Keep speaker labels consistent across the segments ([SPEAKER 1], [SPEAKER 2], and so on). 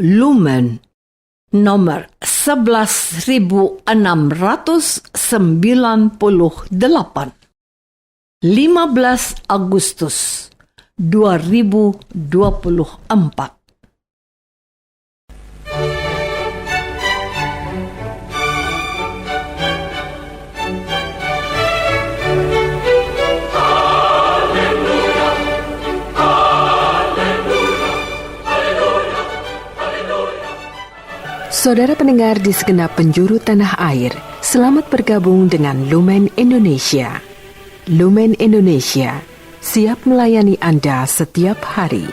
[SPEAKER 1] Lumen nomor 11.698, 15 Agustus 2024.
[SPEAKER 2] Saudara pendengar di segenap penjuru tanah air, selamat bergabung dengan Lumen Indonesia. Lumen Indonesia, siap melayani Anda setiap hari.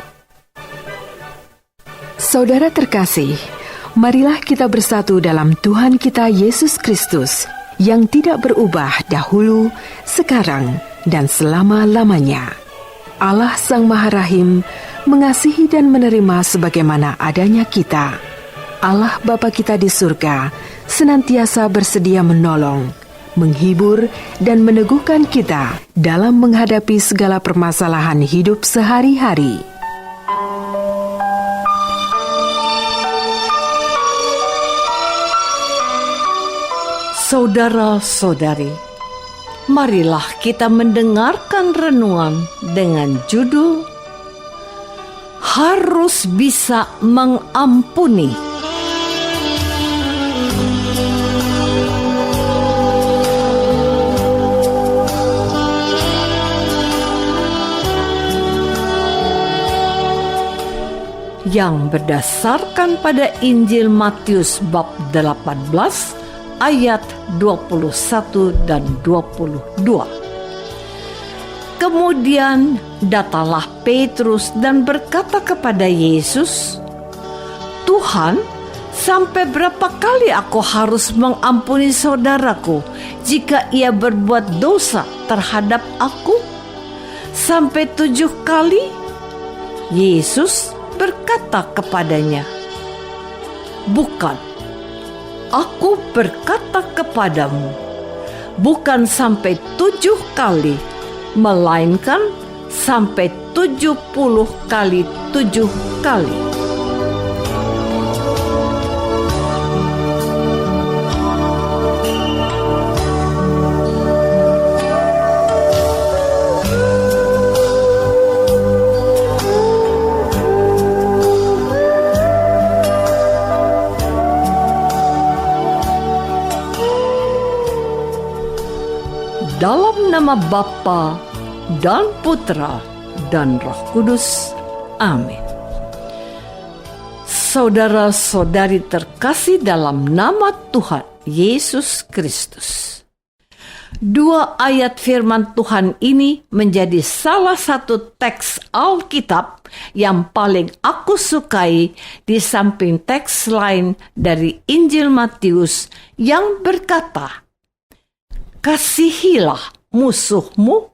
[SPEAKER 2] Saudara terkasih, marilah kita bersatu dalam Tuhan kita Yesus Kristus yang tidak berubah dahulu, sekarang, dan selama-lamanya. Allah Sang Maha Rahim mengasihi dan menerima sebagaimana adanya kita. Allah Bapa kita di surga senantiasa bersedia menolong, menghibur, dan meneguhkan kita dalam menghadapi segala permasalahan hidup sehari-hari.
[SPEAKER 1] Saudara-saudari, marilah kita mendengarkan renungan dengan judul Harus Bisa Mengampuni. Yang berdasarkan pada Injil Matius bab 18 ayat 21 dan 22. Kemudian datanglah Petrus dan berkata kepada Yesus, "Tuhan, sampai berapa kali aku harus mengampuni saudaraku jika ia berbuat dosa terhadap aku? Sampai 7 kali?" Yesus berkata kepadanya, "Bukan, aku berkata kepadamu, bukan sampai 7 kali, melainkan sampai 70 kali 7 kali." Dalam nama Bapa dan Putra dan Roh Kudus. Amin. Saudara-saudari terkasih dalam nama Tuhan Yesus Kristus. 2 ayat firman Tuhan ini menjadi salah satu teks Alkitab yang paling aku sukai di samping teks lain dari Injil Matius yang berkata, "Kasihilah musuhmu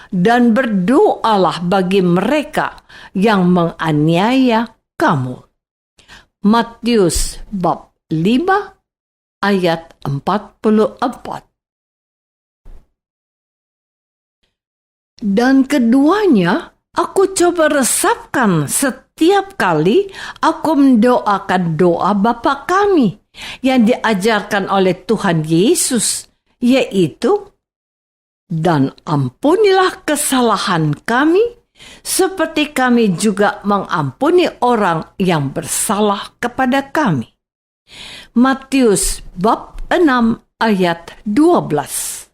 [SPEAKER 1] dan berdoalah bagi mereka yang menganiaya kamu." Matius bab 5 ayat 44. Dan keduanya aku coba resapkan setiap kali aku mendoakan doa Bapa kami yang diajarkan oleh Tuhan Yesus, yaitu, "Dan ampunilah kesalahan kami, seperti kami juga mengampuni orang yang bersalah kepada kami." Matius bab 6 ayat 12.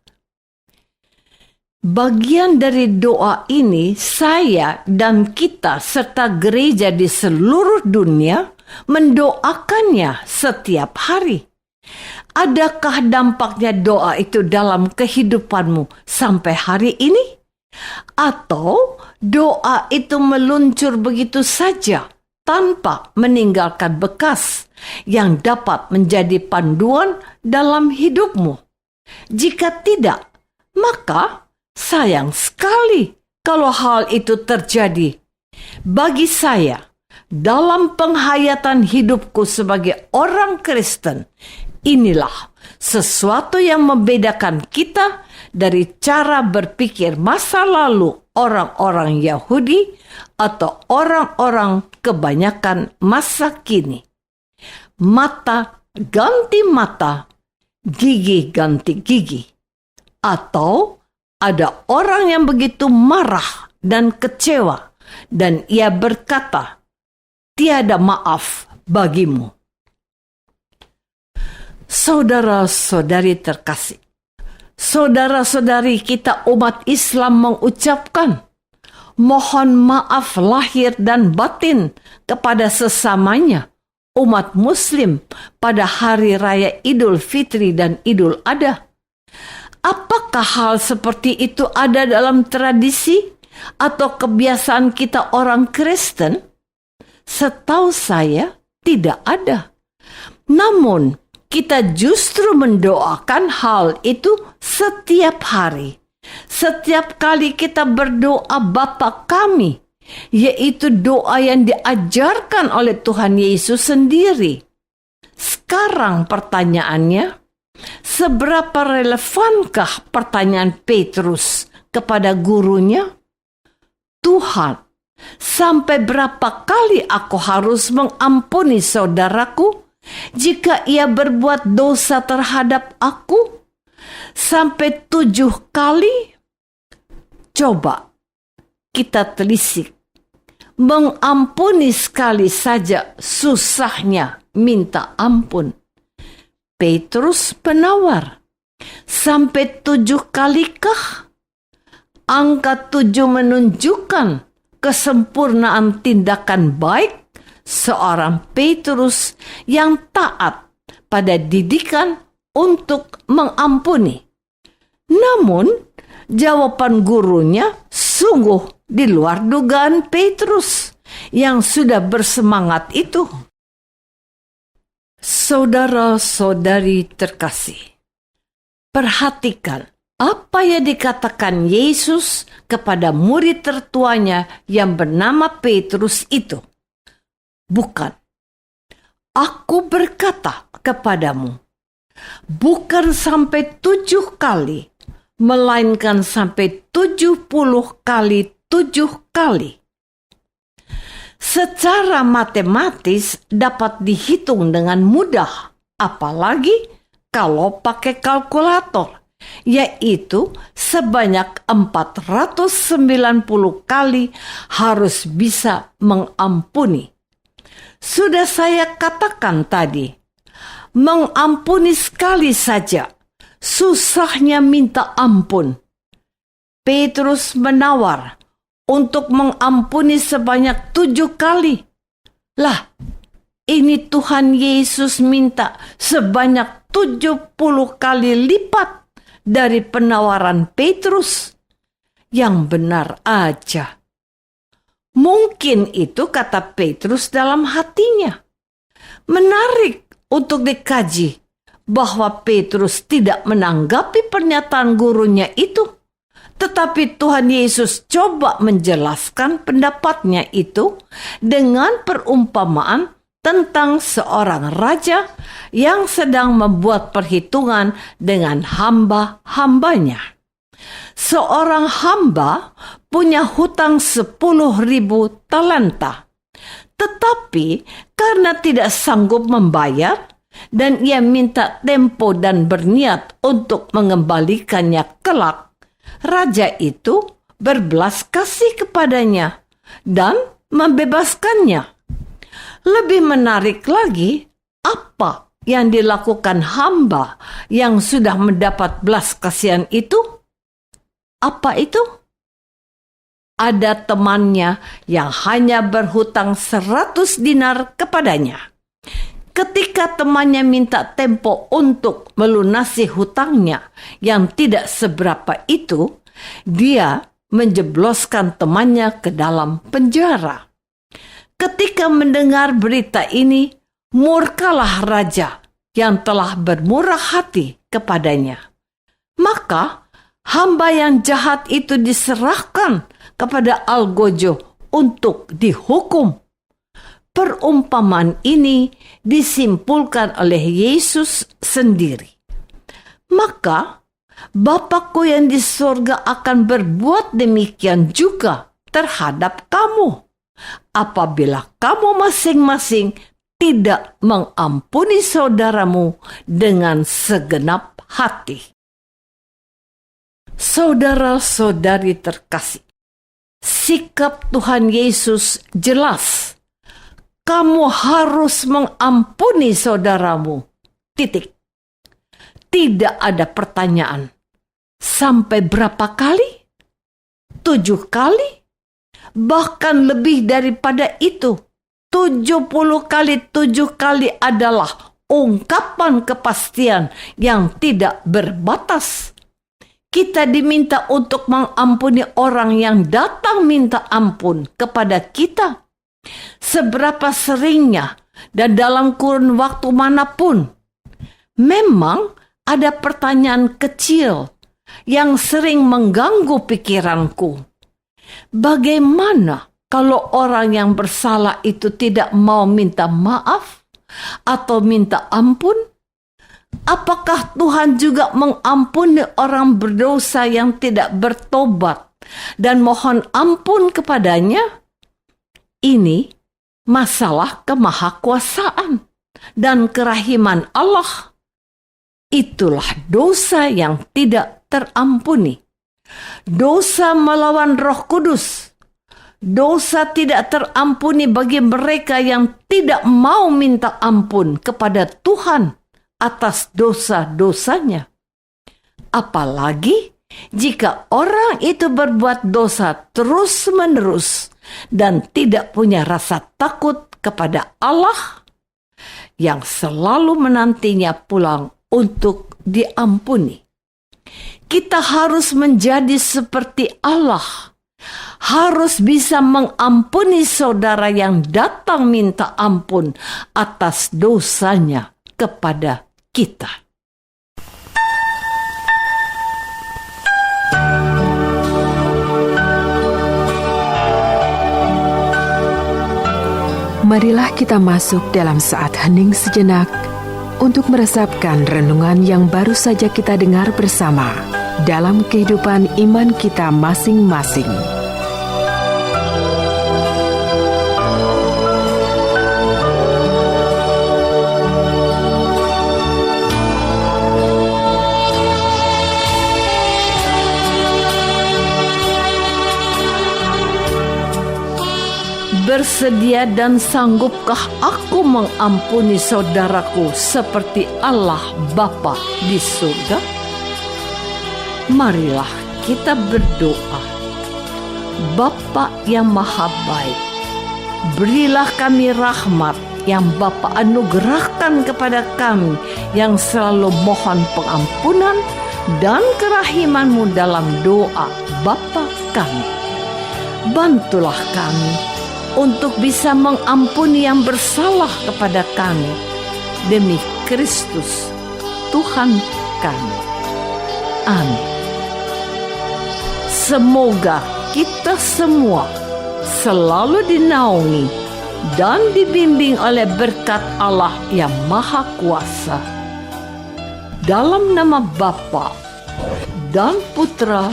[SPEAKER 1] Bagian dari doa ini saya dan kita serta gereja di seluruh dunia mendoakannya setiap hari. Adakah dampaknya doa itu dalam kehidupanmu sampai hari ini? Atau doa itu meluncur begitu saja tanpa meninggalkan bekas yang dapat menjadi panduan dalam hidupmu? Jika tidak, maka sayang sekali kalau hal itu terjadi. Bagi saya, dalam penghayatan hidupku sebagai orang Kristen, inilah sesuatu yang membedakan kita dari cara berpikir masa lalu orang-orang Yahudi atau orang-orang kebanyakan masa kini. Mata ganti mata, gigi ganti gigi. Atau ada orang yang begitu marah dan kecewa, dan ia berkata, "Tiada maaf bagimu." Saudara-saudari terkasih, saudara-saudari kita umat Islam mengucapkan mohon maaf lahir dan batin kepada sesamanya umat Muslim pada hari raya Idul Fitri dan Idul Adha. Apakah hal seperti itu ada dalam tradisi atau kebiasaan kita orang Kristen? Setahu saya tidak ada. Namun kita justru mendoakan hal itu setiap hari. Setiap kali kita berdoa Bapa kami, yaitu doa yang diajarkan oleh Tuhan Yesus sendiri. Sekarang pertanyaannya, seberapa relevankah pertanyaan Petrus kepada gurunya? "Tuhan, sampai berapa kali aku harus mengampuni saudaraku jika ia berbuat dosa terhadap aku? Sampai 7 kali? Coba kita telisik. Mengampuni sekali saja susahnya minta ampun. Petrus penawar. Sampai 7 kalikah? Angka 7 menunjukkan kesempurnaan tindakan baik seorang Petrus yang taat pada didikan untuk mengampuni. Namun, jawaban gurunya sungguh di luar dugaan Petrus yang sudah bersemangat itu. Saudara-saudari terkasih, perhatikan apa yang dikatakan Yesus kepada murid tertuanya yang bernama Petrus itu. Bukan, aku berkata kepadamu, bukan sampai 7 kali, melainkan sampai 70 kali 7 kali. Secara matematis dapat dihitung dengan mudah, apalagi kalau pakai kalkulator, yaitu sebanyak 490 kali harus bisa mengampuni. Sudah saya katakan tadi, mengampuni sekali saja, susahnya minta ampun. Petrus menawar untuk mengampuni sebanyak 7 kali. Lah, ini Tuhan Yesus minta sebanyak 70 kali lipat dari penawaran Petrus. Yang benar aja. Mungkin itu kata Petrus dalam hatinya. Menarik untuk dikaji bahwa Petrus tidak menanggapi pernyataan gurunya itu. Tetapi Tuhan Yesus coba menjelaskan pendapatnya itu dengan perumpamaan tentang seorang raja yang sedang membuat perhitungan dengan hamba-hambanya. Seorang hamba punya hutang 10.000 talenta. Tetapi karena tidak sanggup membayar dan ia minta tempo dan berniat untuk mengembalikannya kelak, raja itu berbelas kasih kepadanya dan membebaskannya. Lebih menarik lagi, apa yang dilakukan hamba yang sudah mendapat belas kasihan itu? Apa itu? Ada temannya yang hanya berhutang 100 dinar kepadanya. Ketika temannya minta tempo untuk melunasi hutangnya yang tidak seberapa itu, dia menjebloskan temannya ke dalam penjara. Ketika mendengar berita ini, murkalah raja yang telah bermurah hati kepadanya. Maka hamba yang jahat itu diserahkan kepada algojo untuk dihukum. Perumpamaan ini disimpulkan oleh Yesus sendiri. Maka Bapakku yang di surga akan berbuat demikian juga terhadap kamu, apabila kamu masing-masing tidak mengampuni saudaramu dengan segenap hati. Saudara-saudari terkasih, sikap Tuhan Yesus jelas. Kamu harus mengampuni saudaramu. Titik. Tidak ada pertanyaan. Sampai berapa kali? 7 kali? Bahkan lebih daripada itu. 70 kali 7 kali adalah ungkapan kepastian yang tidak berbatas. Kita diminta untuk mengampuni orang yang datang minta ampun kepada kita. Seberapa seringnya dan dalam kurun waktu manapun. Memang ada pertanyaan kecil yang sering mengganggu pikiranku. Bagaimana kalau orang yang bersalah itu tidak mau minta maaf atau minta ampun? Apakah Tuhan juga mengampuni orang berdosa yang tidak bertobat dan mohon ampun kepadanya? Ini masalah kemahakuasaan dan kerahiman Allah. Itulah dosa yang tidak terampuni. Dosa melawan Roh Kudus. Dosa tidak terampuni bagi mereka yang tidak mau minta ampun kepada Tuhan atas dosa-dosanya. Apalagi jika orang itu berbuat dosa terus-menerus dan tidak punya rasa takut kepada Allah yang selalu menantinya pulang untuk diampuni. Kita harus menjadi seperti Allah. Harus bisa mengampuni saudara yang datang minta ampun atas dosanya kepada kita.
[SPEAKER 2] Marilah kita masuk dalam saat hening sejenak untuk meresapkan renungan yang baru saja kita dengar bersama dalam kehidupan iman kita masing-masing.
[SPEAKER 1] Bersedia dan sanggupkah aku mengampuni saudaraku seperti Allah Bapa di surga? Marilah kita berdoa. Bapa yang maha baik, berilah kami rahmat yang Bapa anugerahkan kepada kami yang selalu mohon pengampunan dan kerahiman-Mu dalam doa Bapa kami. Bantulah kami untuk bisa mengampuni yang bersalah kepada kami demi Kristus Tuhan kami. Amin. Semoga kita semua selalu dinaungi dan dibimbing oleh berkat Allah yang Maha Kuasa. Dalam nama Bapa dan Putra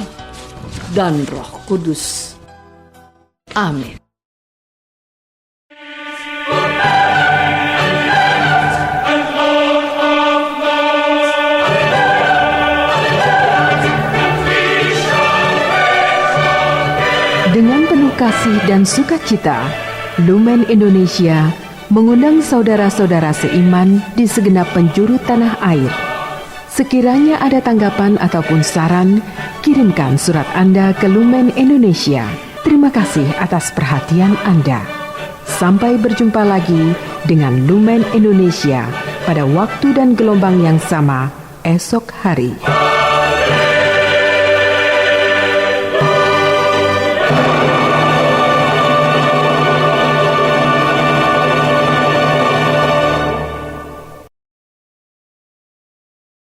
[SPEAKER 1] dan Roh Kudus. Amin.
[SPEAKER 2] Dengan penuh kasih dan sukacita, Lumen Indonesia mengundang saudara-saudara seiman di segenap penjuru tanah air. Sekiranya ada tanggapan ataupun saran, kirimkan surat Anda ke Lumen Indonesia. Terima kasih atas perhatian Anda. Sampai berjumpa lagi dengan Lumen Indonesia pada waktu dan gelombang yang sama esok hari.